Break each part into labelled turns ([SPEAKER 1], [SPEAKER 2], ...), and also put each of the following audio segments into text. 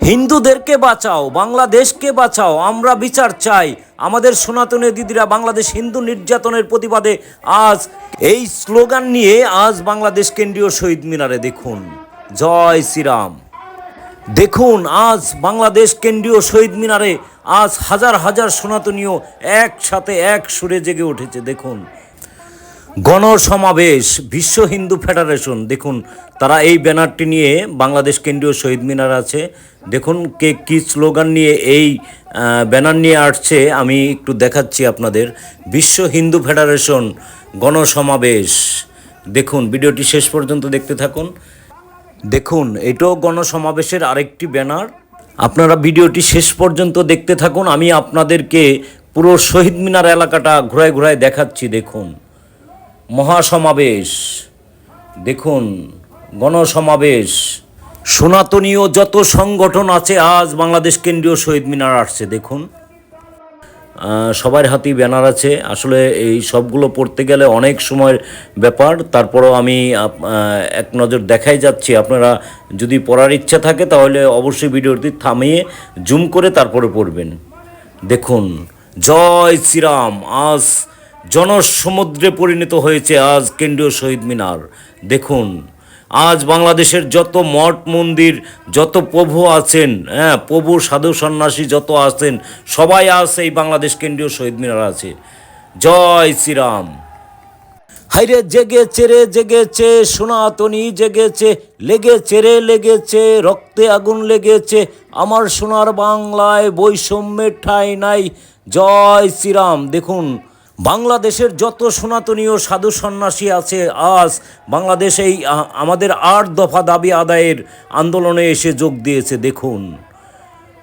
[SPEAKER 1] হিন্দুদেরকে বাঁচাও, বাংলাদেশকে বাঁচাও, আমরা বিচার চাই। আমাদের সনাতনী দিদিরা বাংলাদেশ হিন্দু নির্যাতনের প্রতিবাদে আজ এই স্লোগান নিয়ে আজ বাংলাদেশ কেন্দ্রীয় শহীদ মিনারে দেখুন, জয় শ্রীরাম। দেখুন আজ বাংলাদেশ কেন্দ্রীয় শহীদ মিনারে আজ হাজার হাজার সনাতনীয় একসাথে এক সুরে জেগে উঠেছে। দেখুন গণসমাবেশ বিশ্ব হিন্দু ফেডারেশন, দেখুন তারা এই ব্যানারটি নিয়ে বাংলাদেশ কেন্দ্রীয় শহীদ মিনার আছে। দেখুন কে কী স্লোগান নিয়ে এই ব্যানার নিয়ে আসছে, আমি একটু দেখাচ্ছি আপনাদের। বিশ্ব হিন্দু ফেডারেশন গণসমাবেশ। দেখুন ভিডিওটি শেষ পর্যন্ত দেখতে থাকুন। দেখুন এটাও গণসমাবেশের আরেকটি ব্যানার। আপনারা ভিডিওটি শেষ পর্যন্ত দেখতে থাকুন, আমি আপনাদেরকে পুরো শহীদ মিনার এলাকাটা ঘুরায় ঘুরায় দেখাচ্ছি। দেখুন মহাসমাবেশ, দেখুন গণসমাবেশ, সনাতনীয় যত সংগঠন আছে আজ বাংলাদেশ কেন্দ্রীয় শহীদ মিনার আসছে। দেখুন সবার হাতেই ব্যানার আছে। আসলে এই সবগুলো পড়তে গেলে অনেক সময়ের ব্যাপার, তারপরও আমি এক নজর দেখাই যাচ্ছি। আপনারা যদি পড়ার ইচ্ছা থাকে তাহলে অবশ্যই ভিডিওটি থামিয়ে জুম করে তারপরে পড়বেন। দেখুন জয় শ্রীরাম, আজ জনসমুদ্রে পরিণত হয়েছে আজ কেন্দ্রীয় শহীদ মিনার। দেখুন আজ বাংলাদেশের যত মঠ মন্দির, যত প্রভু আছেন, প্রভু সাধু সন্ন্যাসী যত আছেন, সবাই আজ এই বাংলাদেশ কেন্দ্রীয় শহীদ মিনার আছে। জয় শ্রীরাম। হাইরে জেগেছে রে জেগেছে, সনাতনী জেগেছে, লেগেছে রে লেগেছে, রক্তে আগুন লেগেছে, আমার সোনার বাংলায় বৈষম্যের ঠাঁই নাই। জয় শ্রীরাম। দেখুন বাংলাদেশের যত সনাতনীয় সাধু সন্ন্যাসী আছে আজ বাংলাদেশ এই আমাদের ৮ দফা দাবি আদায়ের আন্দোলনে এসে যোগ দিয়েছে। দেখুন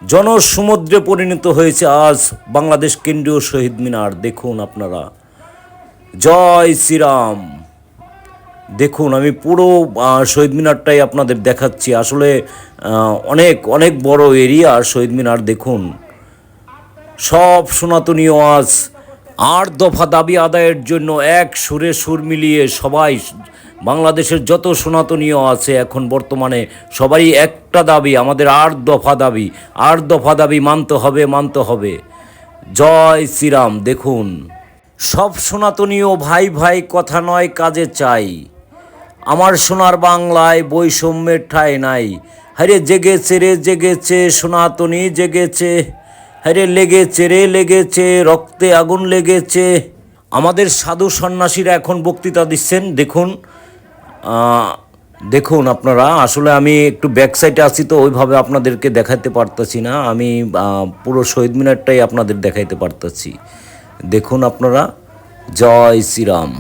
[SPEAKER 1] জনসমুদ্রে পরিণত হয়েছে আজ বাংলাদেশ কেন্দ্রীয় শহীদ মিনার। দেখুন আপনারা, জয় শ্রীরাম। দেখুন আমি পুরো শহীদ মিনারটাই আপনাদের দেখাচ্ছি। আসলে অনেক অনেক বড় এরিয়া শহীদ মিনার। দেখুন সব সনাতনীয় আজ ৮ দফা দাবি আদায়ের জন্য এক সুরে সুর মিলিয়ে সবাই, বাংলাদেশের যত সনাতনীয় আছে এখন বর্তমানে সবাই একটা দাবি, আমাদের ৮ দফা দাবি, ৮ দফা দাবি মানতে হবে, মানতে হবে। জয় শ্রীরাম। দেখুন সব সনাতনীয় ভাই ভাই কথা নয় কাজে চাই, আমার সোনার বাংলায় বৈষম্যের ঠাঁই নাই। হরে জেগেছে রে জেগেছে, সনাতনী জেগেছে, হরে লেগেছে রে লেগেছে, রক্তে আগুন লেগেছে। আমাদের সাধু সন্ন্যাসীরা এখন বক্তৃতা দিচ্ছেন। দেখুন দেখুন আপনারা, আসলে আমি একটু ব্যাক সাইডে আছি তো ওইভাবে আপনাদেরকে দেখাতে পারতেছি না, আমি পুরো শহীদ মিনারটাই আপনাদের দেখাইতে পারতেছি। দেখুন আপনারা, জয় শ্রীরাম।